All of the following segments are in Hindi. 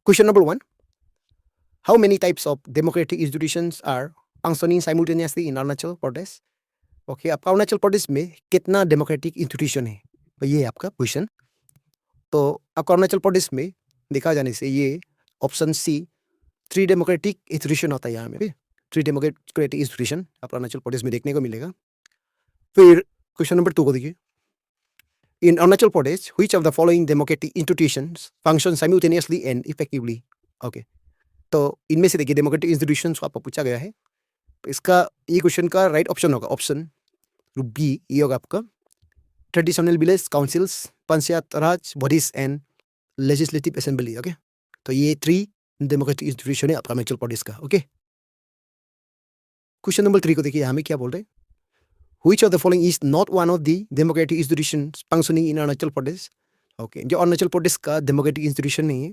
Question number 1. How many types of democratic institutions are functioning simultaneously in Arunachal Pradesh? Okay, आपका अरुणाचल प्रदेश में कितना डेमोक्रेटिक इंस्टीट्यूशन है, तो ये है आपका क्वेश्चन। तो आपका अरुणाचल प्रदेश में देखा जाने से ये ऑप्शन सी 3 डेमोक्रेटिक इंस्टीट्यूशन होता है यहाँ में। 3 डेमोक्रेटिक इंस्टीट्यूशन आपका अरुणाचल प्रदेश में देखने को मिलेगा। फिर क्वेश्चन नंबर 2 को देखिए। In Arunachal Pradesh which of the following democratic institutions function simultaneously and effectively? Okay, तो इनमें से देखिए डेमोक्रेटिक इंस्टीट्यूशंस को आपको पूछा गया है। तो इसका ये क्वेश्चन का राइट ऑप्शन होगा ऑप्शन बी, ये होगा आपका traditional village councils, panchayat Raj bodies and legislative assembly. Okay, तो ये 3 डेमोक्रेटिक इंस्टीट्यूशन है आपका अरुणाचल प्रदेश का। ओके, क्वेश्चन नंबर 3 को देखिए, यहाँ में क्या बोल रहे हैं। Which of the following is not one of the democratic institutions functioning in Arunachal Pradesh? Okay, जो अरुणाचल प्रदेश का डेमोक्रेटिक इंस्टीट्यूशन नहीं है,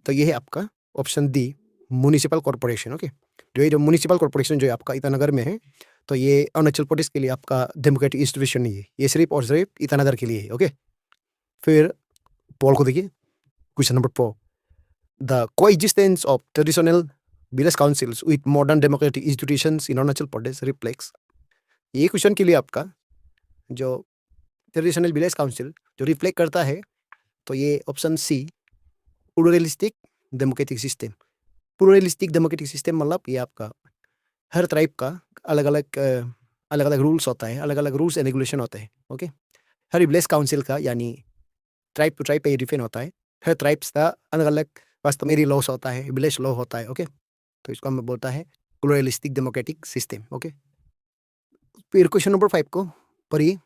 तो ये है आपका option D, municipal corporation. Okay, जो म्युनिसिपल कॉर्पोरेशन जो है आपका ईटानगर में है, तो ये अरुणाचल प्रदेश के लिए आपका डेमोक्रेटिक इंस्टीट्यूशन नहीं है, ये सिर्फ और सिर्फ ईटानगर के लिए है। ओके, फिर पोल को देखिए, question number 4। The coexistence of traditional village councils with modern democratic institutions in Arunachal Pradesh reflects. ये क्वेश्चन के लिए आपका जो ट्रेडिशनल विलेज काउंसिल जो रिफ्लेक्ट करता है, तो ये option C pluralistic democratic system. Pluralistic democratic system मतलब ये आपका हर ट्राइब का अलग अलग रूल्स होता है, अलग अलग रूल्स एंड रेगुलेशन होते हैं। ओके, हर विलेज काउंसिल का यानी ट्राइब टू ट्राइब पे ये डिफरेंट होता है। हर ट्राइब्स का अलग अलग कस्टमरी लॉस होता है, विलेज लॉ होता है। ओके, तो इसको हम बोलता है प्लूरलिस्टिक डेमोक्रेटिक सिस्टम। ओके, फिर क्वेश्चन नंबर 5 को पढ़िए।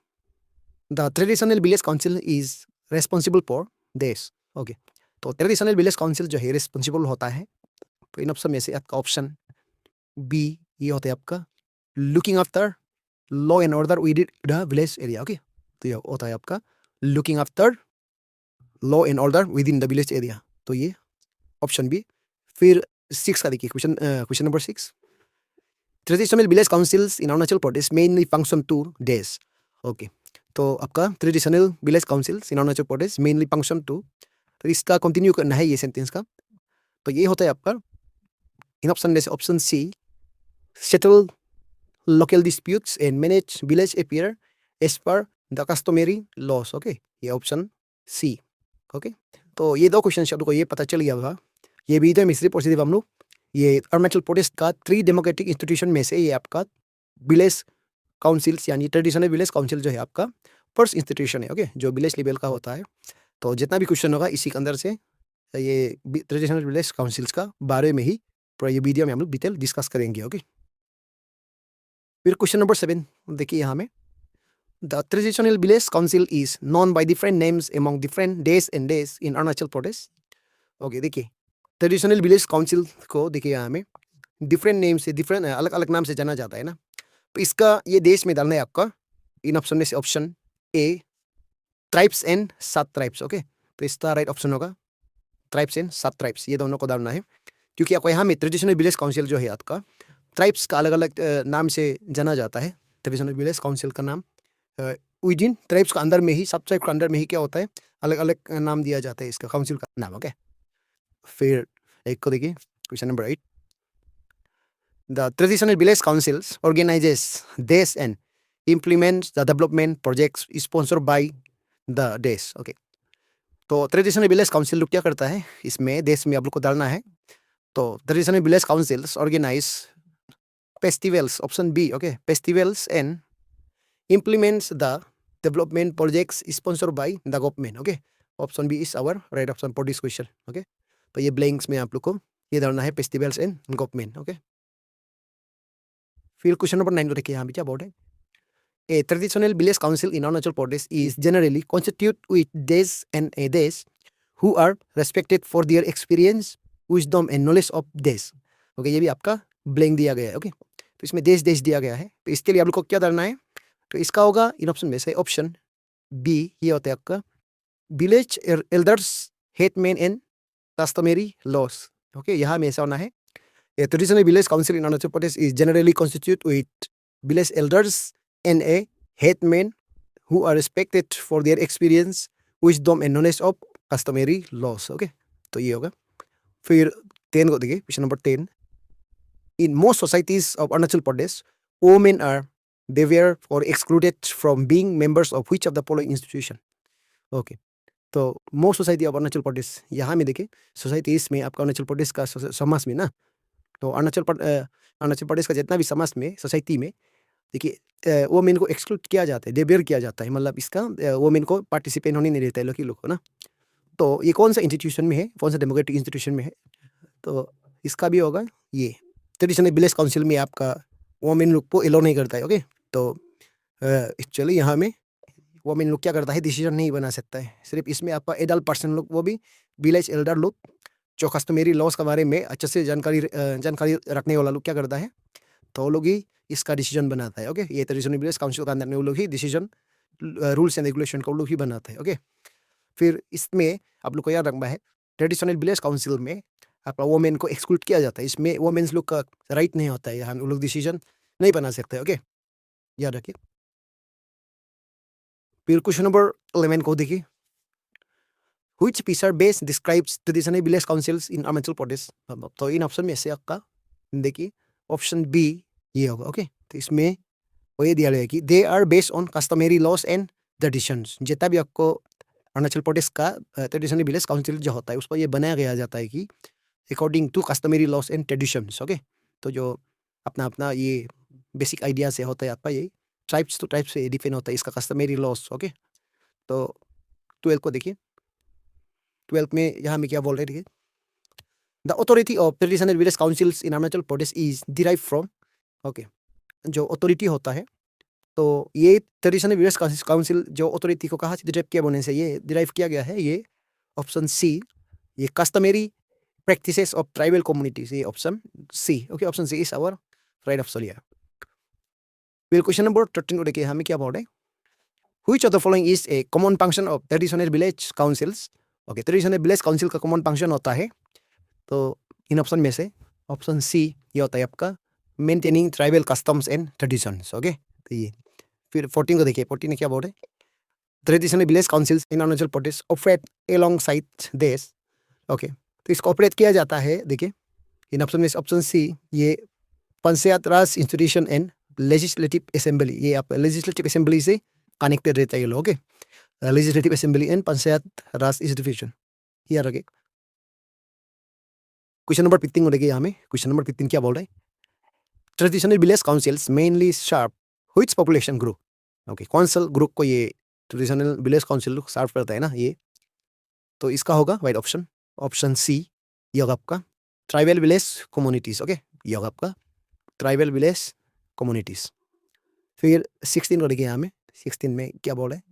The traditional village council is responsible for this. Okay, तो ट्रेडिशनल विलेज काउंसिल जो है रिस्पॉन्सिबल होता है, तो इन ऑप्शन में से आपका ऑप्शन बी ये होता है आपका looking after law and order with the village area. Okay, तो ये होता है आपका looking after law and order within the village area, तो ये ऑप्शन बी। फिर 6 का देखिए, question number 6। Traditional village councils in Arunachal Pradesh mainly function to days. Okay, तो आपका traditional village councils in Arunachal Pradesh mainly function to, तो इसका कंटिन्यू करना है ये सेंटेंस का, तो ये होता है आपका इन ऑप्शन में से option C settle local disputes and manage village affair as per the customary laws. Okay, ये ऑप्शन सी। ओके, तो ये 2 क्वेश्चन आपको ये पता चल गया होगा। ये वीडियो में सिर्फ और सिर्फ हम लोग ये अरुणाचल प्रदेश का 3 डेमोक्रेटिक इंस्टीट्यूशन में से ये आपका विलेज काउंसिल्स यानी ट्रेडिशनल विलेज काउंसिल जो है आपका फर्स्ट इंस्टीट्यूशन है। ओके, जो विलेज लेवल का होता है। तो जितना भी क्वेश्चन होगा इसी के अंदर से ये ट्रेडिशनल विलेज काउंसिल्स का बारे में ही पूरा ये वीडियो में हम लोग डिटेल डिस्कस करेंगे। ओके, फिर क्वेश्चन नंबर 7 देखिए यहाँ में। The traditional village council is known by different names among different days and days in Arunachal Pradesh. Okay, देखिए ट्रेडिशनल विलेज काउंसिल को देखिए यहाँ में डिफरेंट नेम से डिफरेंट अलग अलग नाम से जाना जाता है ना, तो इसका ये देश में डालना है आपका इन ऑप्शन में से option A tribes and 7 tribes. Okay, तो इसका राइट ऑप्शन होगा ट्राइब्स एंड 7 ट्राइब्स, ये दोनों को डालना है, क्योंकि आपको यहाँ में ट्रेडिशनल विलेज काउंसिल जो है आपका ट्राइब्स का अलग अलग नाम से जाना जाता है। ट्रेडिशनल विलेज काउंसिल का नाम विद इन ट्राइब्स का अंदर में ही, सब ट्राइब का अंदर में ही क्या होता है अलग अलग नाम दिया जाता है इसका काउंसिल का नाम। ओके, फिर एक को देखिए question number 8। The traditional village councils organises देश and implements the development projects sponsored by the देश। ओके, तो ट्रेडिशनल विलेज काउंसिल क्या करता है, इसमें देश में आप लोग को डालना है। तो traditional village councils organize festivals, option B. Okay, festivals and implements the development projects sponsored by the government. Okay, option B is our right option for this question. Okay, तो ये ब्लैंक्स में आप लोग को ये डालना है फेस्टिवल्स एंड गवर्नमेंट। ओके, फिर क्वेश्चन नंबर 9 को देखिए, यहाँ भी क्या बोर्ड है। A traditional village council in Arunachal Pradesh is generally constituted with days and a days who are respected for their experience, wisdom and knowledge of days. Okay, ये भी आपका ब्लैंक दिया गया है। ओके, तो इसमें देश देश दिया गया है, तो इसके लिए आप लोग को क्या डालना है, तो इसका होगा इन ऑप्शन में से ऑप्शन बी, ये होता है आपका village elders Hetman and customary laws. Okay, यहाँ में ऐसा होना है A traditional village council in Arunachal Pradesh is generally constituted with village elders and a headman who are respected for their experience, wisdom and knowledge of customary laws. Okay, तो ये होगा फिर 10 को देखिए, question number 10. In most societies of Arunachal Pradesh, women are barred or excluded from being members of which of the following institution? Okay, तो most society of Arunachal Pradesh, यहाँ में देखिए सोसाइटीज में आपका अरुणाचल प्रदेश का समाज में ना, तो अरुणाचल प्रदेश का जितना भी समाज में सोसाइटी में देखिए वोमेन को एक्सक्लूड किया जाता है, डेबियर किया जाता है, मतलब इसका वोमेन को पार्टिसिपेट होने नहीं देता है लड़की लोग को ना. तो ये कौन सा इंस्टीट्यूशन में है, कौन सा डेमोक्रेटिक इंस्टीट्यूशन में है? तो इसका भी होगा ये ट्रेडिशनल विलेज काउंसिल में आपका वोमेन लोग को एलो नहीं करता है. ओके, तो एक्चुअली यहाँ में वोमेन लोग क्या करता है, डिसीजन नहीं बना सकता है. सिर्फ इसमें आपका एडल्ट पर्सन लोग, वो भी विलेज एल्डर लोग जो कस्टमरी लॉस के बारे में अच्छे से जानकारी रखने वाला लोग क्या करता है, तो वो लोग ही इसका डिसीजन बनाता है. ओके, ये ट्रेडिशनल विलेज काउंसिल का अंदर में वो लोग ही डिसीजन, रूल्स एंड रेगुलेशन को वो लोग ही बनाता है. ओके, फिर इसमें आप लोग को याद रखना है, ट्रेडिशनल विलेज काउंसिल में आपका वोमेन को एक्सक्लूड किया जाता है. इसमें वोमेन्स लोग का राइट नहीं होता है, यहाँ वो लोग डिसीजन नहीं बना सकते. ओके, याद रखिए. फिर क्वेश्चन नंबर 11 को देखिए, Which feature base describes traditional village councils in Arunachal Pradesh? तो इन ऑप्शन में से आपका देखिए ऑप्शन बी ये होगा. ओके, तो इसमें वो ये दिया गया है कि they are based on customary laws and traditions. जितना भी आपको अरुणाचल प्रदेश का ट्रेडिशनल विलेज काउंसिल जो होता है, उस पर ये बनाया गया जाता है कि according to customary laws and traditions. Okay, तो जो अपना अपना ये बेसिक आइडिया से होता है आपका, ये ट्राइब्स टू ट्राइब्स से डिफेंड होता है इसका कस्टमरी लॉस. ओके, तो 12 को देखिए, 12 में यहाँ में क्या बोल रहे थे, the authority of traditional village councils in Arunachal Pradesh is derive from. Okay, जो अथॉरिटी होता है, तो ये ट्रेडिशनल विलेज काउंसिल जो अथॉरिटी को कहा डिराइव किया बोलने से ये डिराइव किया गया है, ये ऑप्शन सी, ये customary practices of tribal communities, ये option C. Okay, option C is our right option. या फिर क्वेश्चन नंबर 13 को देखिए, हमें क्या बोल रहे हैं, which of the following is a common function of traditional village councils? Okay, traditional village council का कॉमन फंक्शन होता है, तो इन ऑप्शन में से ऑप्शन सी ये होता है आपका maintaining tribal customs and traditions. Okay, तो ये फिर 14 को देखिए, 14 में क्या बोल रहे हैं, traditional village councils in Arunachal Pradesh operate along side देश. ओके, तो इसको ऑपरेट किया जाता है, देखिए इन ऑप्शन में ऑप्शन सी, ये पंचायत राज इंस्टीट्यूशन एंड लेजिस्लेटिव असेंबली, ये आप लेजिस्लेटिव असेंबली से कनेक्टेड रहता है ये लोग. Okay, legislative assembly and panchayat Raj institution, याद रखिए. क्वेश्चन नंबर 15 को देखिए, यहाँ में क्वेश्चन नंबर 15 क्या बोल रहे हैं, traditional village councils mainly serve which population group? Okay, कौन सा ग्रुप को ये ट्रेडिशनल विलेज काउंसिल सर्व करता है ना ये, तो इसका होगा राइट ऑप्शन, ऑप्शन सी, ये होगा आपका ट्राइबल विलेज कम्युनिटीज. ओके, ये होगा आपका ट्राइबल विलेज कम्युनिटीज. फिर 16 को देखिए, यहाँ में 16 में क्या बोल रहे हैं,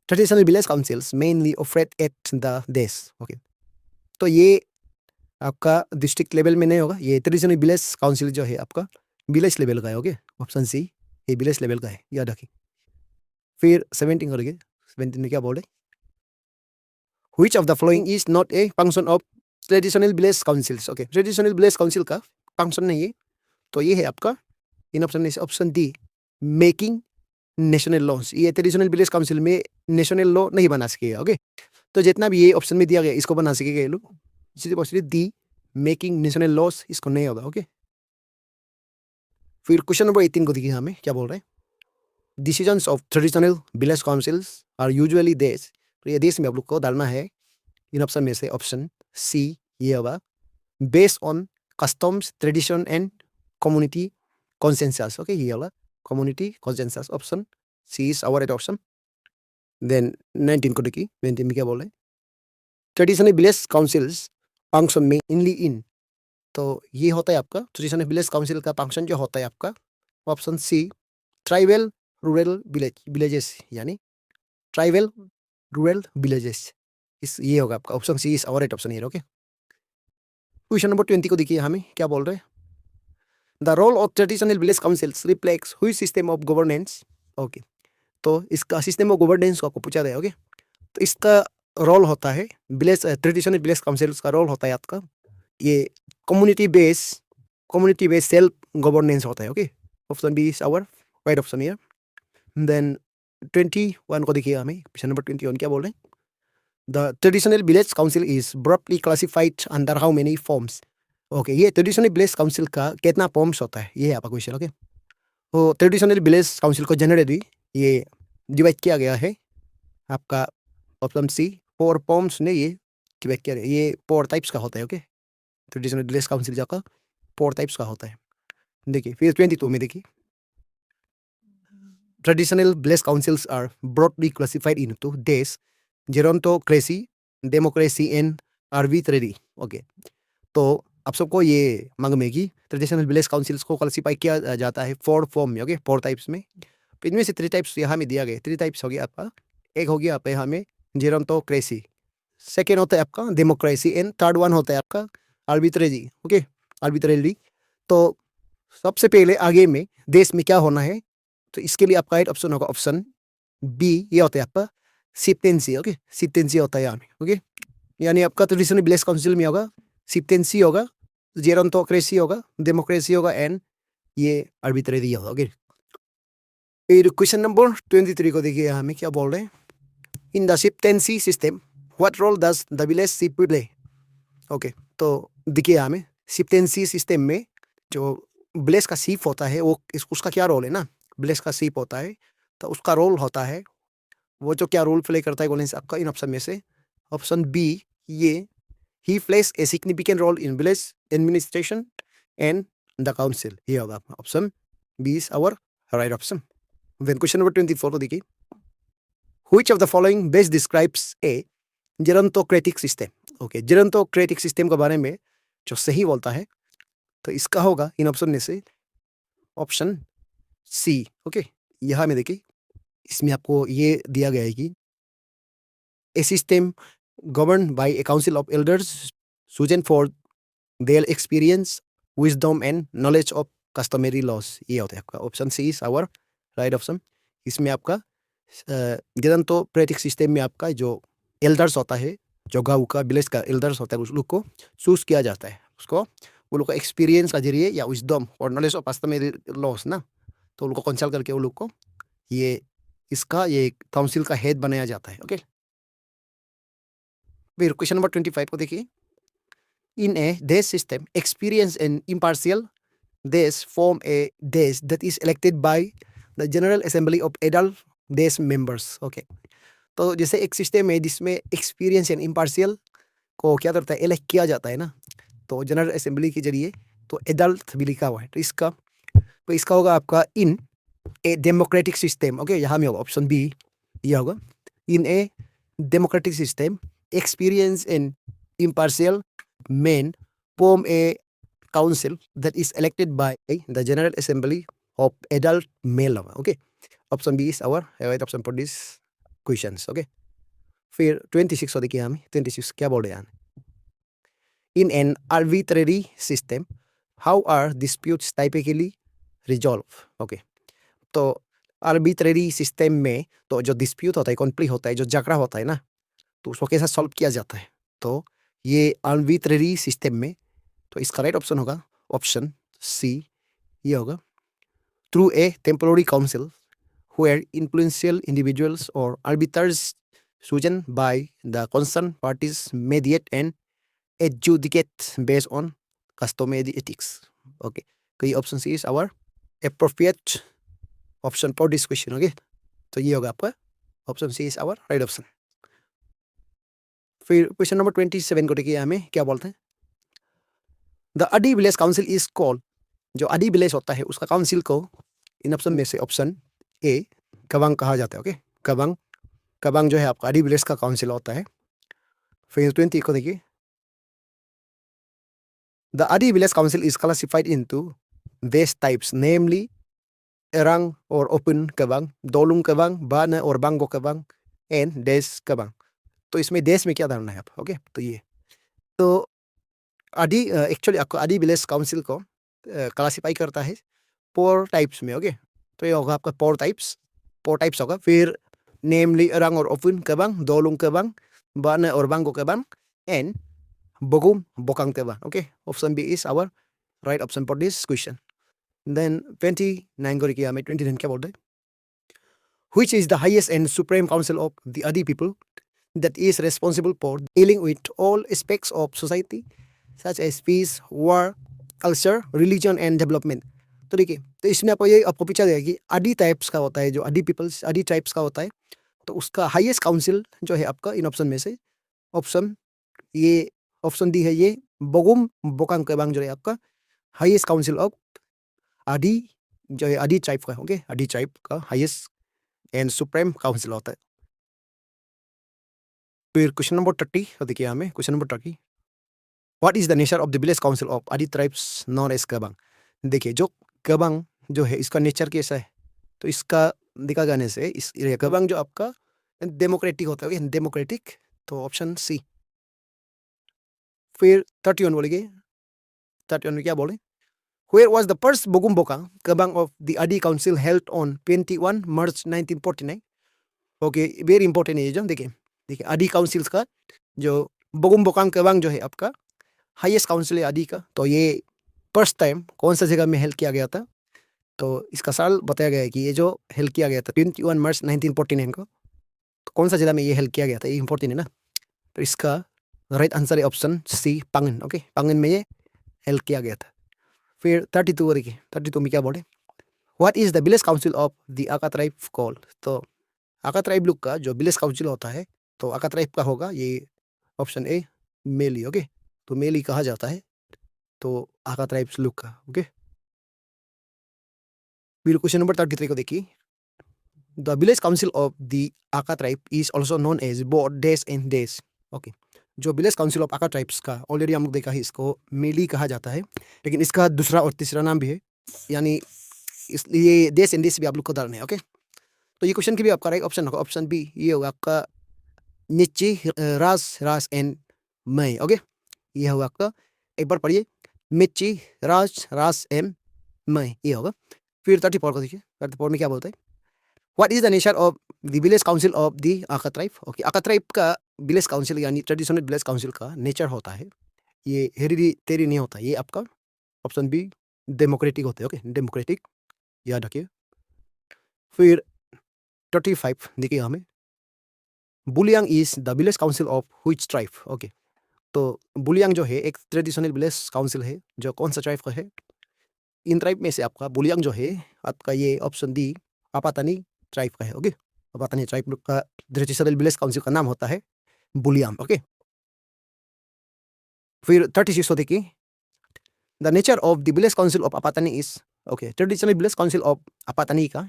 traditional village councils mainly operate at the देश. ओके, तो ये आपका डिस्ट्रिक्ट लेवल में नहीं होगा, ये ट्रेडिशनल विलेज काउंसिल जो है आपका विलेज लेवल का है. ओके, ऑप्शन सी, ये विलेज लेवल का है, याद रखिए. फिर 17 को देखिए, 17 में क्या बोल रहे हैं, which of the following is not a function of traditional village councils? Okay, traditional village council का फंक्शन नहीं है, तो ये है आपका इन ऑप्शन में से option D, making national loss. ये ट्रेडिशनल विलेज काउंसिल में नेशनल लॉ नहीं बना सकेगा. ओके, तो जितना भी ये ऑप्शन में दिया गया इसको बना सकेगा ये लोग, इसलिए दी मेकिंग नेशनल लॉस इसको नहीं होगा. ओके, फिर क्वेश्चन नंबर 18 को देखिए, हमें क्या बोल रहे हैं, decisions of traditional village councils are usually देश. तो ये देश में आप लोग को डालना है, इन ऑप्शन में से ऑप्शन सी ये होगा based on customs tradition and community consensus. Okay, ये होगा community consensus, option C is our right option. Then 19 को देखिए, 19 में क्या बोल रहे हैं, traditional village councils function mainly in. तो ये होता है आपका ट्रेडिशनल विलेज काउंसिल का फंक्शन जो होता है आपका option C, tribal rural villages, यानी ट्राइबल रूरल विलेजेस, इस ये होगा आपका option C is our right option. Okay, question number 20 को देखिए, हमें क्या बोल रहे हैं, the role of traditional village councils reflects which system of governance? Okay, तो इसका सिस्टम ऑफ गवर्नेंस को आपको पूछा गया. ओके, तो इसका रोल होता है विलेज ट्रेडिशनल विलेज काउंसिल्स का रोल होता है आपका ये कम्युनिटी बेस सेल्फ गवर्नेंस होता है. Okay, option B is our right option here. Then 21 को देखिए, हमें क्वेश्चन नंबर 21 क्या बोल रहे हैं, The traditional village council is broadly classified under how many forms? Okay ये ट्रेडिशनल विलेज काउंसिल का कितना फॉर्म्स होता है, ये है आपका क्वेश्चन। ओके तो ट्रेडिशनल विलेज काउंसिल को जनरली ये डिवाइड किया गया है आपका ऑप्शन सी 4 फॉर्म्स ने ये डिवाइड किया है। ये 4 टाइप्स का होता है। ओके ट्रेडिशनल विलेज काउंसिल का 4 टाइप्स का होता है। देखिए फिर 22 में देखिए traditional village councils are broadly classified into this gerontocracy, democracy and arbitrary। Okay तो आप सबको ये मांग में कि ट्रेडिशनल विलेज काउंसिल्स को क्लासीफाई किया जाता है 4 फॉर्म में। ओके 4 टाइप्स में। तो इनमें से 3 टाइप्स यहाँ में दिया गया। 3 टाइप्स हो गया आपका। एक हो गया आपका यहाँ में जेरोंटोक्रेसी, सेकेंड होता है आपका डेमोक्रेसी एंड थर्ड वन होता है आपका आर्बिट्रेरी। Okay arbitrary. तो सबसे पहले आगे में देश में क्या होना है, तो इसके लिए आपका राइट ऑप्शन होगा ऑप्शन बी, ये होता है आपका सिप्टेंसी। ओके सिप्टेंसी होता है यहाँ में। ओके यानी आपका ट्रेडिशनल विलेज काउंसिल में होगा सिप्टेंसी होगा, जेरोंटोक्रेसी होगा, डेमोक्रेसी होगा एंड ये आर्बिट्रेरी होगा। ओके फिर क्वेश्चन नंबर 23 को देखिए यहाँ में क्या बोल रहे हैं। In the chieftaincy system what role does the village chief play? Okay तो देखिए यहाँ में सिप्टेंसी सिस्टम में जो विलेज का सीप होता है वो उसका क्या रोल है ना, विलेज का सीप होता है तो उसका रोल होता है, वो जो क्या रोल प्ले करता है बोलने से आपका इन ऑप्शन में से ऑप्शन बी ये he plays a significant role in village administration and the council. ये होगा option B is our right option. Then question number 24 को देखिए which of the following best describes a gerontocratic system? Okay gerontocratic system के बारे में जो सही बोलता है तो इसका होगा इन ऑप्शन में से ऑप्शन सी। ओके यहाँ में देखिए इसमें आपको ये दिया गया है कि ए system governed by a council of elders chosen for their experience, wisdom and knowledge of customary laws। ये होता है आपका option C is our right option. इसमें आपका जेरोंटोक्रेटिक सिस्टम में आपका जो एल्डर्स होता है, जो गाँव का विलेज का एल्डर्स होता है, उस लोग को चूज किया जाता है, उसको वो लोग का एक्सपीरियंस का जरिए या विजडम और नॉलेज ऑफ कस्टमरी लॉस ना, तो उनको कंसल्ट करके वो लोग को ये इसका ये काउंसिल का हेड बनाया जाता है। ओके फिर क्वेश्चन नंबर 25 को देखिए इन ए देश सिस्टम एक्सपीरियंस एंड इम्पार्शियल देश फॉर्म ए देश that is elected by the general assembly of adult देश मेंबर्स। ओके तो जैसे एक सिस्टम है जिसमें एक्सपीरियंस एंड इम्पार्शियल को क्या करता है, इलेक्ट किया जाता है ना, तो जनरल असेंबली के जरिए, तो एडल्ट भी लिखा हुआ है तो इसका होगा आपका in a democratic system. Okay यहाँ में होगा ऑप्शन बी, ये होगा in a democratic system experience and impartial men form a council that is elected by the General Assembly of adult male। Okay, option B is our right option for this questions। Okay, फिर 26 को देखिए हमें 26 क्या बोल रहे हैं। In an arbitrary system, how are disputes typically resolved? Okay, तो arbitrary system में तो जो dispute होता है, conflict होता है, जो झगड़ा होता है ना, तो उसको कैसा सॉल्व किया जाता है, तो ये आर्बिट्रेरी सिस्टम में, तो इसका राइट ऑप्शन होगा ऑप्शन सी, ये होगा through a temporary council where influential individuals और arbiters chosen by the concerned parties mediate and adjudicate based on customary ethics। Okay तो ये option C is our appropriate option for this question. Okay तो ये होगा आपका option C is our right option. फिर क्वेश्चन नंबर 27 को देखिए हमें क्या बोलते हैं। The Adi village council is called, जो अडी विलेज होता है उसका काउंसिल को इन ऑप्शन में से ऑप्शन ए कबांग कहा जाता है। ओके कबांग जो है आपका अडी विलेज का काउंसिल होता है। फिर 20 को देखिए the Adi village council is classified into this types namely Erang और ओपन कबांग, दोलुंग कबांग, बान और बांगो कबांग एंड देश कबांग। तो इसमें देश में क्या धारणा है आप। ओके तो ये तो आदि एक्चुअली आपको आदि विलेज काउंसिल को क्लासीफाई करता है 4 टाइप्स में। ओके तो ये होगा आपका 4 टाइप्स होगा। फिर नेमली रंग और ओपन कबांग, दोलुंग कबांग, बान और Banggo Kebang and Bogum Bokang Kebang. Okay option B is our right option for this question. Then 29 को देखिए हमें 29 क्या बोलते हैं। Which is the highest and supreme council of the Adi people? that is responsible for dealing with all aspects of society such as peace, war, culture, religion and development. तो देखिए, तो इसमें आपको पूछा गया कि आदि टाइप्स का होता है, जो आदि पीपल्स आदि ट्राइब्स का होता है, तो उसका हाईएस्ट काउंसिल जो है आपका इन ऑप्शन में से ऑप्शन डी है, ये बगुम बोकांग केबांग जो है आपका हाईएस्ट काउंसिल ऑफ आदि जो है आदि ट्राइब का, ओके, आदि ट्राइब का हाईएस्ट एंड सुप्रीम काउंसिल होता है। फिर क्वेश्चन नंबर 30, तो देखिए हमें question number 30, what is the nature of the village council of आदि ट्राइब्स नॉन एज केबांग। देखिए जो केबांग जो है इसका नेचर कैसा है, तो इसका देखा जाने से इस केबांग जो आपका डेमोक्रेटिक होता है, डेमोक्रेटिक, तो ऑप्शन सी। फिर 31 बोलेंगे, 31 में क्या बोले, Where was the first Bogum Bokang Kabang of the Adi Council held on 21 March 1949? Okay, very important है जो देखिए आदि काउंसिल्स का जो बगुम बोकांग केबांग जो है आपका हाईएस्ट काउंसिल है आदि का, तो ये फर्स्ट टाइम कौन सा जगह में हेल्ड किया गया था, तो इसका साल बताया गया है कि ये जो हेल्ड किया गया था 21 मार्च 1949 को, तो कौन सा जिला में ये हेल्ड किया गया था, ये इंपॉर्टेंट है ना। तो इसका राइट आंसर है ऑप्शन सी, पांगन। ओके, पांगन में ये हेल्ड किया गया था। फिर 32 देखिए, 32 में क्या बोले, what is the village council of the Aka tribe called. तो आका ट्राइब लोग का जो विलेज काउंसिल होता है, तो आका ट्राइब का होगा ये ऑप्शन ए, मेली। ओके, तो मेली कहा जाता है तो आका ट्राइब्स लोग का। ओके, फिर क्वेश्चन नंबर 33 को देखिए, the village council of the Aka tribe is also known as बोट डेस एंड डेस। ओके, जो village council of Aka tribes का ऑलरेडी हम लोग देखा है, इसको मेली कहा जाता है, लेकिन इसका दूसरा और तीसरा नाम भी है, यानी इसलिए देश एंड देश भी आप लोग को डालना है। ओके, तो ये क्वेश्चन की भी आपका राइट ऑप्शन होगा, ऑप्शन बी, ये होगा आपका निची रास रास एंड मई। ओके, ये होगा आपका, एक बार पढ़िए, मिची रास रास एंड मई, ये होगा। फिर 34 को देखिए, 34 में क्या बोलता है, what is the nature of the village council of the Aka tribe. Okay, आका ट्राइब का विलेज काउंसिल यानी ट्रेडिशनल विलेज काउंसिल का नेचर होता है, ये हेरिडिटेरी नहीं होता, ये आपका ऑप्शन बी डेमोक्रेटिक होता है। ओके, डेमोक्रेटिक, याद रखिए। फिर 35 देखिए हमें, Buliang is the village council of which tribe. Okay, तो बुलियांग जो है एक ट्रेडिशनल विलेज काउंसिल है, जो कौन सा ट्राइब का है, इन ट्राइब में से आपका बुलियांग जो है आपका ये ऑप्शन डी आपातानी ट्राइब का है। ओके, आपातानी ट्राइब का ट्रेडिशनल विलेज काउंसिल का नाम होता है बुलियांग। ओके, फिर 36 देखिए, the nature of the village council of Apatani is. Okay, traditional village council of Apatani का,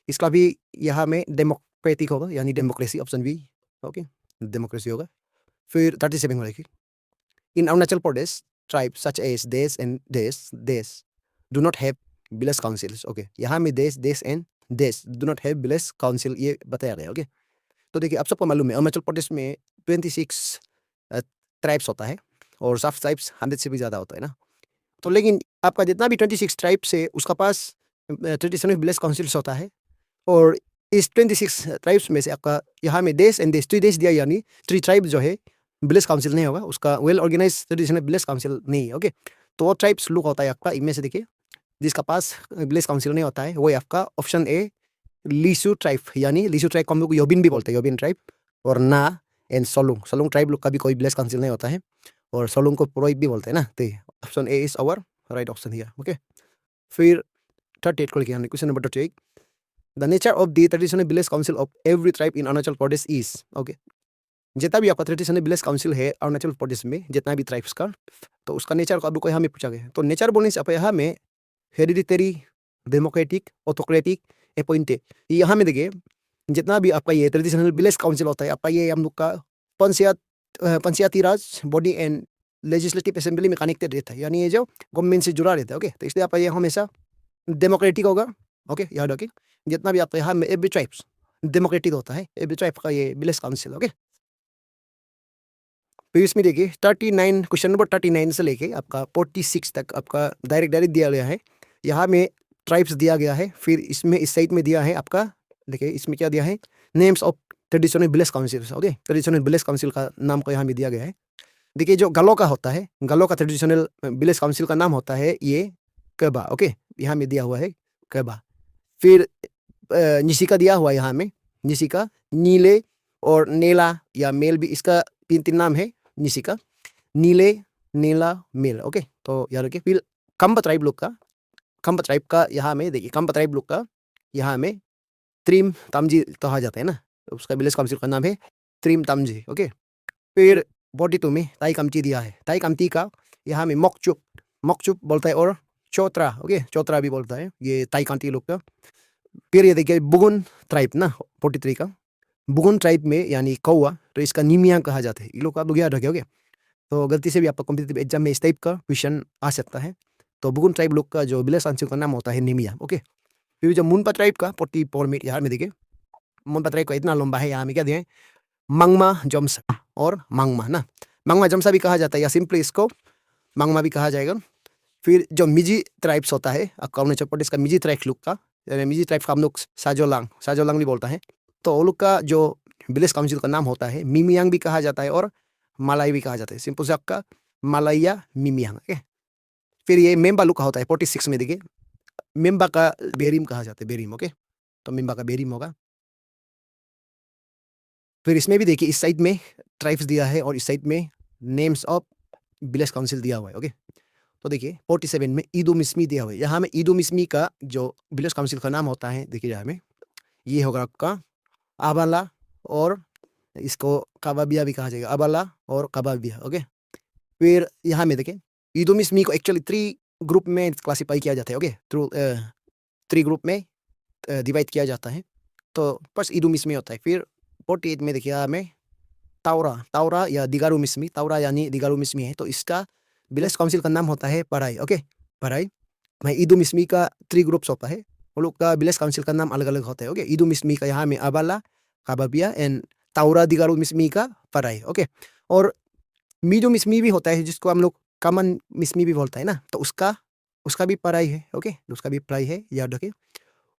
इसका भी यहाँ में डेमोक्रेटिक होगा, यानी democracy, option B. Okay, democracy होगा। फिर 37 में देखिए, in Arunachal Pradesh tribe such as देश एंड देश do not have village councils. Okay, यहाँ में देश एंड देश do not have village council, ये बताया गया। ओके, तो देखिए आप सबको मालूम है अरुणाचल प्रदेश में 26 ट्राइब्स होता है और सब ट्राइब्स 100 से भी ज़्यादा होता है ना, तो लेकिन आपका जितना भी 26 ट्राइब से उसका पास ट्रेडिशनल विलेज काउंसिल्स होता है, और इस 26 ट्राइब्स में से आपका यहाँ में देश एंड देश 3 देश दिया, यानी 3 ट्राइब जो है विलेज काउंसिल नहीं होगा, उसका well organise traditional village council नहीं है। ओके, तो वो ट्राइब्स लोग होता है आपका, इनमें से देखिए जिसका पास विलेज काउंसिल नहीं होता है, वो आपका ऑप्शन ए लीसू ट्राइब, यानी लीसू ट्राइब को हम लोग योबिन भी बोलते हैं, योबिन ट्राइब, और ना एंड सोलुंग ट्राइब लोग का भी कोई विलेज काउंसिल नहीं होता है, और सोलुंग को प्रोइब भी बोलते हैं ना, तो option A is our right option here. Okay, फिर 38 को लिखिए, question number 38, the nature of the traditional village council of every tribe in Arunachal Pradesh is. Okay, जितना भी आपका ट्रेडिशनल विलेज काउंसिल है अरुणाचल प्रदेश में, जितना भी ट्राइब्स का, तो उसका नेचर को आपको यहाँ में पूछा गया है, तो नेचर बोलने से आप यहाँ में हेरिडिटरी, डेमोक्रेटिक, ऑटोक्रेटिक, अपॉइंटेड, यहाँ में देखिए जितना भी आपका ये ट्रेडिशनल विलेज काउंसिल होता है आपका, ये हम लोग का पंचायती राज बॉडी एंड लेजिस्लेटिव असेंबली में कनेक्टेड रहता है, यानी ये जो गवर्नमेंट से जुड़ा रहता है। ओके, तो इसलिए आपका ये हमेशा डेमोक्रेटिक होगा। ओके, याद रखिए, जितना भी आपका यहाँ में एवरी ट्राइब्स डेमोक्रेटिक होता है, एवरी ट्राइब का ये विलेज काउंसिल। ओके, तो इसमें देखिए 39, क्वेश्चन नंबर 39 से लेके आपका 46 तक आपका डायरेक्ट दिया गया है, यहाँ में ट्राइब्स दिया गया है, फिर इसमें इस साइड में दिया है आपका, देखिए इसमें क्या दिया है, names of traditional village council. Okay, traditional village council का नाम को यहाँ में दिया गया है। देखिए जो गलो का होता है, गलो का ट्रेडिशनल विलेज काउंसिल का नाम होता है ये केबा। ओके, यहाँ में दिया हुआ है केबा। फिर निशिका दिया हुआ है यहाँ में, निशिका, नीले और नेला या मेल भी, इसका तीन नाम है निसी का, नीले, नीला, मेल। ओके, तो याद रखिए। फिर कंबा ट्राइब का यहाँ में देखिए, कंबा ट्राइब लोग का यहाँ में त्रिम तमजी कहा जाता है ना, तो उसका विलेज काउंसिल का नाम है त्रिम तमजी। ओके, फिर 42 में ताई कमती दिया है। ताई कमती का यहाँ में मॉकचुप बोलता है, और चौतरा। ओके, चौतरा भी बोलता है, ये ताई कमती लोग का। फिर ये देखिए बुगुन ट्राइब ना, 43 का बुगुन ट्राइब में यानी कौवा, तो इसका निमिया कहा जाता है। ये लोग आप लोग याद रखे। ओके, तो गलती से भी आपका कॉम्पिटिटिव एग्जाम में इस टाइप का क्वेश्चन आ सकता है। तो बुगुन ट्राइब लोग का जो विलेज काउंसिल का नाम होता है निमिया। ओके, फिर जो मुनपा ट्राइब का 44 में यहाँ में देखिए, मुनपा ट्राइब का इतना लंबा है, यहाँ में क्या दिया है, मंगमा जमसा और मंगमा ना, मंगमा जमसा भी कहा जाता है, या सिंपली इसको मंगमा भी कहा जाएगा। फिर जो मिजी ट्राइब्स होता है अरुणाचल प्रदेश का, मिजी ट्राइब लोग का, मिजी ट्राइब का हम लोग साजोलांग भी बोलता है। तो वो लोग का जो विलेज काउंसिल का नाम होता है मिमियांग भी कहा जाता है, और मलाई भी कहा जाता है, सिंपल से आपका मलाइया मिमियांग। ओके, फिर ये मेम्बा लोग का होता है 46 में देखिए, मेम्बा का बेरिम कहा जाता है, बेरिम। ओके, तो मेम्बा का बेरिम होगा। फिर इसमें भी देखिए, इस साइड में ट्राइब्स दिया है और इस साइड में नेम्स ऑफ विलेज काउंसिल दिया हुआ है। ओके, तो देखिए 47 में ईदो मिस्मी दिया हुआ है। यहाँ में ईदो मिस्मी का जो विलेज काउंसिल का नाम होता है, देखिए यहाँ में ये होगा आपका आबाला, और इसको काबाबिया भी कहा जाएगा, अबाला और काबाबिया। ओके, फिर यहाँ में देखिए ईदो मिस्मी को एक्चुअली 3 ग्रुप में क्लासीफाई किया जाता है। ओके, थ्रू 3 ग्रुप में डिवाइड किया जाता है। तो फर्स्ट ईदो मिस्मी होता है। फिर 48 में देखिए यहाँ में ताउरा या दिगारू मिस्मी, ताउरा यानी दिगारू मिस्मी है, तो इसका विलेज काउंसिल का नाम होता है पराई। ओके, पराई मैं ईदो मिस्मी का 3 ग्रुप्स होता है, वो लोग का विलेज काउंसिल का नाम अलग अलग होता है। ओके, ईदो मिस्मी का यहाँ में अबाला, काबाबिया, एंड ताउरा दिगारू मिस्मी का पराई। ओके, और मीजो मिस्मी भी होता है, जिसको हम लोग कॉमन मिस्मी भी बोलता है ना, तो उसका भी पराई है। ओके, उसका भी पराई है, याद रखिए।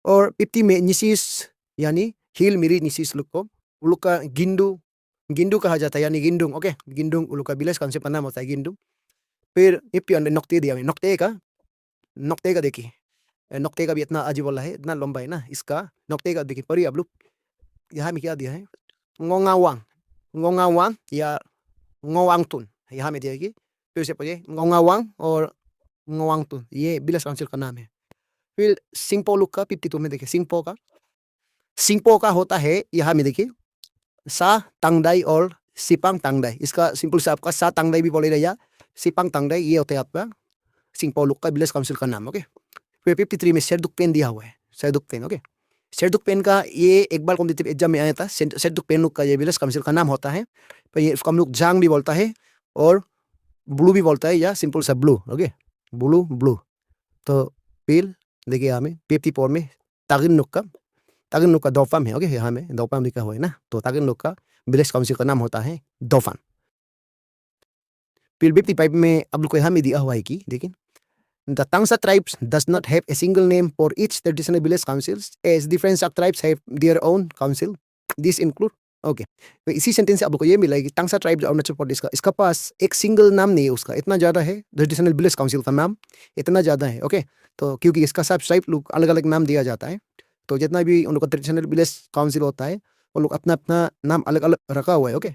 और 50 में निसीस यानी हिल मिरी निसीस लोग को, वो लोग का गिंडू कहा जाता है, यानी गिंडुंग। ओके, गिंडुंग वो लोग का विलेज काउंसिल का नाम होता है, गिंडुंग। फिर नोक्ते दिया हुआ है, नोक्ते का देखिए, नोक्ते का भी इतना अजीब वाला है, इतना लंबा है ना इसका। नोक्ते का देखिए, पढ़िए आप लोग, यहाँ में क्या दिया है, ngongawang या ngowangtun, यहाँ में दिया है। फिर से पढ़िए, ngongawang और ngowangtun, ये विलेज काउंसिल का नाम है। फिर सिंगपो लोग का 52 में देखिए, सिंगपो का होता है, यहाँ में देखिए सा तंगदाई और सिपांग तंगदाई। इसका सिंपल से आपका सा तंगदाई भी बोले या सिपांग तंगदाई, ये होता है आपका सिंगपो लोग का विलेज काउंसिल का नाम। ओके, फिर 53 में शेरदुकपेन दिया हुआ है, शेरदुकपेन। ओके, शेरदुकपेन का ये एक बार कॉम्पिटिटिव एग्जाम में आया था। शेरदुकपेन लोग का ये विलेज काउंसिल का नाम होता है, तो ये इसको हम लोग जांग भी बोलता है और ब्लू भी बोलता है, या सिंपल सा ब्लू। Okay, blue. तो फिर देखिए यहाँ में 54 में तागिन लोग का दोफाम है। ओके, यहाँ में दोफाम लिखा हुआ है ना, तो तागिन लोग का विलेज काउंसिल का नाम होता है दोफान। फिर 55 में अब लोग को यहाँ में दिया हुआ है कि देखिए, the Tangsa tribes does not have a single name for each traditional village councils, as different sub-tribes have their own council. This include okay, तो इसी सेंटेंस से आप लोग को ये मिला है कि तांगसा ट्राइब जो अरुणाचल प्रदेश का, इसका पास एक सिंगल नाम नहीं है उसका, इतना ज़्यादा है ट्रेडिशनल विलेज काउंसिल का नाम, इतना ज़्यादा है। ओके, तो क्योंकि इसका सब ट्राइब लोग अलग अलग नाम दिया जाता है, तो जितना भी उन लोग का ट्रेडिशनल विलेज काउंसिल होता है, वो लोग अपना अपना नाम अलग अलग रखा हुआ है। ओके,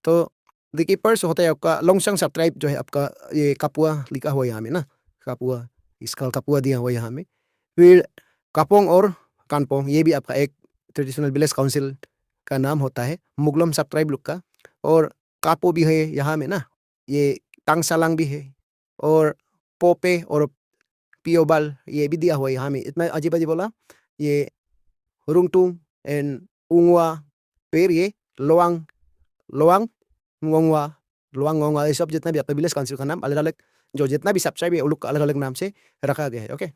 तो देखिए फर्स्ट होता है आपका लोंगसंग सब ट्राइब, जो है आपका ये कापुआ लिखा हुआ है यहाँ में ना, कापुआ, इसका कापुआ दिया हुआ है यहाँ में। फिर कापोंग और कानपोंग, ये भी आपका एक ट्रेडिशनल विलेज काउंसिल का नाम होता है, मुगलम सब ट्राइब लोग का। और कापो भी है यहाँ में ना, ये टांगसालांग भी है, और पोपे और पियोबाल ये भी दिया हुआ है यहाँ में। इतना अजीब अजीब बोला, ये रुंगटुंग एंड उंगवा, फिर ये लोआंग लोआंग ये सब जितना भी आपका विलेज काउंसिल का नाम अलग अलग, जो जितना भी सब ट्राइब है वो लोग अलग अलग नाम से रखा गया है। ओके,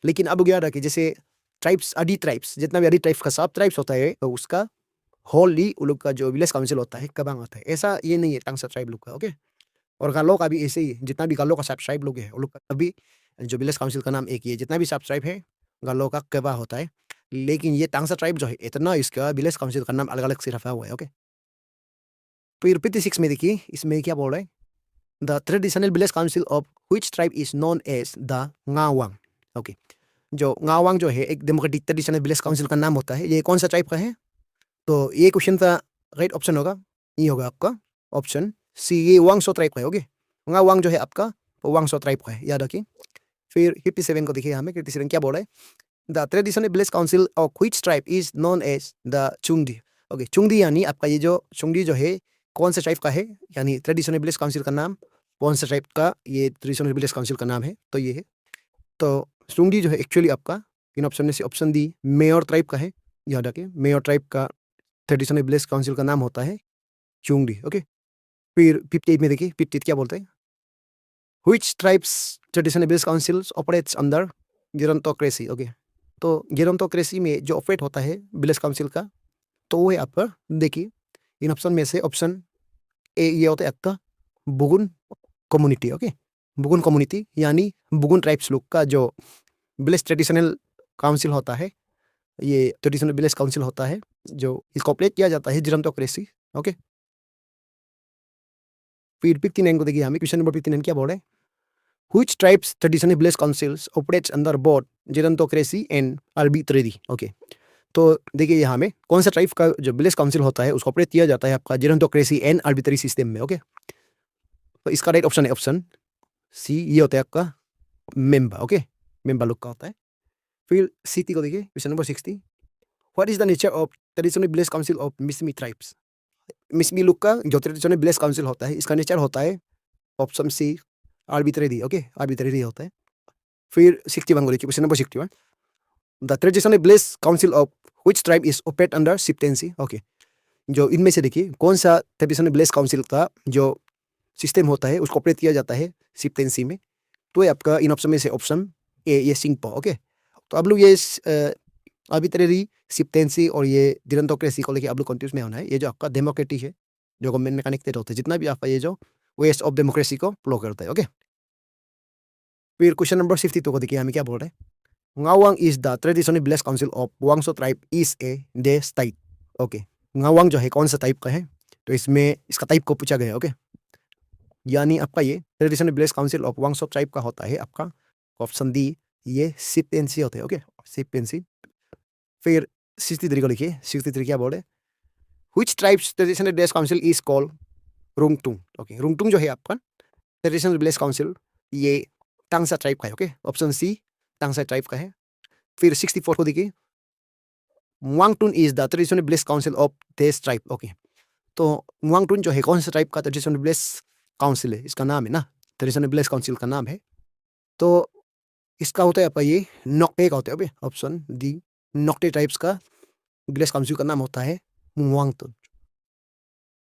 लेकिन अब क्या रहा कि जैसे ट्राइब्स, अडी ट्राइब्स, जितना भी अडी ट्राइब्स का सब ट्राइब्स होता है, तो उसका होली उन लोग का जो विलेज काउंसिल होता है कबांग होता है। ऐसा ये नहीं है टांगसा ट्राइब लोग का। ओके, और गालो का भी ऐसे ही, जितना भी गालो का सब ट्राइब लोग है वो लोग का अभी जो विलेज काउंसिल का नाम एक ही है, जितना भी सब ट्राइब है गालो का कबा होता है। लेकिन ये टांगसा ट्राइब जो है, इतना इसका विलेज काउंसिल का नाम अलग अलग से रखा हुआ है। ओके, फिर 56 में देखिए, इसमें क्या बोल रहा है, the traditional village council of which tribe is known as the Gawang. Okay, जो गावांग जो है एक डेमोक्रेटिक ट्रेडिशनल विलेज काउंसिल का नाम होता है, ये कौन सा ट्राइब का है? तो ये क्वेश्चन था राइट ऑप्शन होगा, ये होगा आपका ऑप्शन सी, ये वांगसो ट्राइब का है। ओके, वांग जो है आपका वो वांगसो ट्राइब का है, याद रखिए। फिर 57 को देखिए, हमें 57 क्या बोल रहा है, the traditional village council of which tribe is known as the Chungdi. Okay, Chungdi यानी आपका ये जो चुंगडी जो है कौन से ट्राइब का है, यानी ट्रेडिशनल विलेज काउंसिल का नाम कौन सा ट्राइब का, ये ट्रेडिशनल विलेज काउंसिल का नाम है, तो ये है। तो चुंगडी जो है एक्चुअली आपका इन ऑप्शन में से ऑप्शन डी मेयर ट्राइब का है, याद रखिए। मेयर ट्राइब का ट्रेडिशनल विलेज काउंसिल का नाम होता है चुंगडी। ओके, फिर 58 में देखिए, 58 क्या बोलते हैं, which tribes traditional village councils operates under gerontocracy. Okay, तो गेरोंटोक्रेसी में जो ऑपरेट होता है विलेज काउंसिल का, तो वो है आपका, देखिए इन ऑप्शन में से ऑप्शन ए ये होता है आपका Bugun community. Okay, Bugun community यानी बुगुन ट्राइब्स लोग का जो विलेज ट्रेडिशनल काउंसिल होता है, ये ट्रेडिशनल विलेज काउंसिल होता है जो इसको ऑपरेट किया जाता है गेरोंटोक्रेसी। ओके, फिर 59 को देखिए, हमें क्वेश्चन नंबर 59 क्या बोल रहे हैं, which tribes traditional village councils operates under both gerontocracy and arbitrary. Okay, तो देखिए यहाँ में कौन सा ट्राइब का जो विलेज काउंसिल होता है उसको ऑपरेट किया जाता है आपका गेरोंटोक्रेसी एंड आर्बिट्रेरी सिस्टम में। ओके, तो इसका राइट ऑप्शन है ऑप्शन सी, ये होता है आपका मेंबर। ओके, मेंबर लोग का होता है। फिर 60 को देखिए, question number 60, what is the nature of traditional village council of Mishmi tribes. Mishmi लोग का जो ट्रेडिशनल विलेज काउंसिल होता है इसका नेचर होता है option C arbitrary. Okay, arbitrary होता है। फिर 61 को देखिए, question number 61, the traditional village council of which tribe is operate under chieftaincy. Okay, जो इनमें से देखिए कौन सा ट्रेडिशनल विलेज काउंसिल का जो सिस्टम होता है उसको ऑपरेट किया जाता है शिफ्टेंसी में, तो ये आपका इन ऑप्शन में से ऑप्शन ए ये सिंगपो। ओके, तो अब लोग ये आर्बिट्रेरी, शिफ्टेंसी और ये गेरोंटोक्रेसी को लेके आप लोग कंफ्यूज में होना है। ये जो आपका डेमोक्रेटिक है जो गवर्नमेंट में कनेक्टेड होता है, जितना भी आपका ये जो वेस्ट ऑफ डेमोक्रेसी को फ्लो करता है। ओके, फिर क्वेश्चन नंबर 62 को देखिए, हमें क्या बोल रहे हैं, Ngawang is the traditional village council of Wangso tribe is a dash type। Okay, Ngawang जो है कौन सा टाइप का है, तो इसमें इसका टाइप को पूछा गया है। ओके, यानी आपका ये traditional village council of Wancho tribe का होता है आपका ऑप्शन डी, ये शिफ्टेंसी होते हैं। Okay, chieftaincy. फिर 63 को लिखिए, 63 क्या बोले, which tribes traditional village council is called Rungtung. Okay, Rungtung जो है आपका ट्रेडिशनल विलेज काउंसिल ये टांगसा ट्राइब का है। Okay, option C Tangsa tribe का है। फिर 64 को देखिए, Wangtun is the traditional village council of these tribe. Okay, तो वांगटुन जो है कौन सा ट्राइब का ट्रेडिशनल विलेज काउंसिल है, इसका नाम है ना, ट्रेडिशनल विलेज काउंसिल का नाम है। तो इसका होता है आपका ये नोक्टे का होता है। Okay, option D Nocte tribes का विलेज काउंसिल का नाम होता है वांगटुन।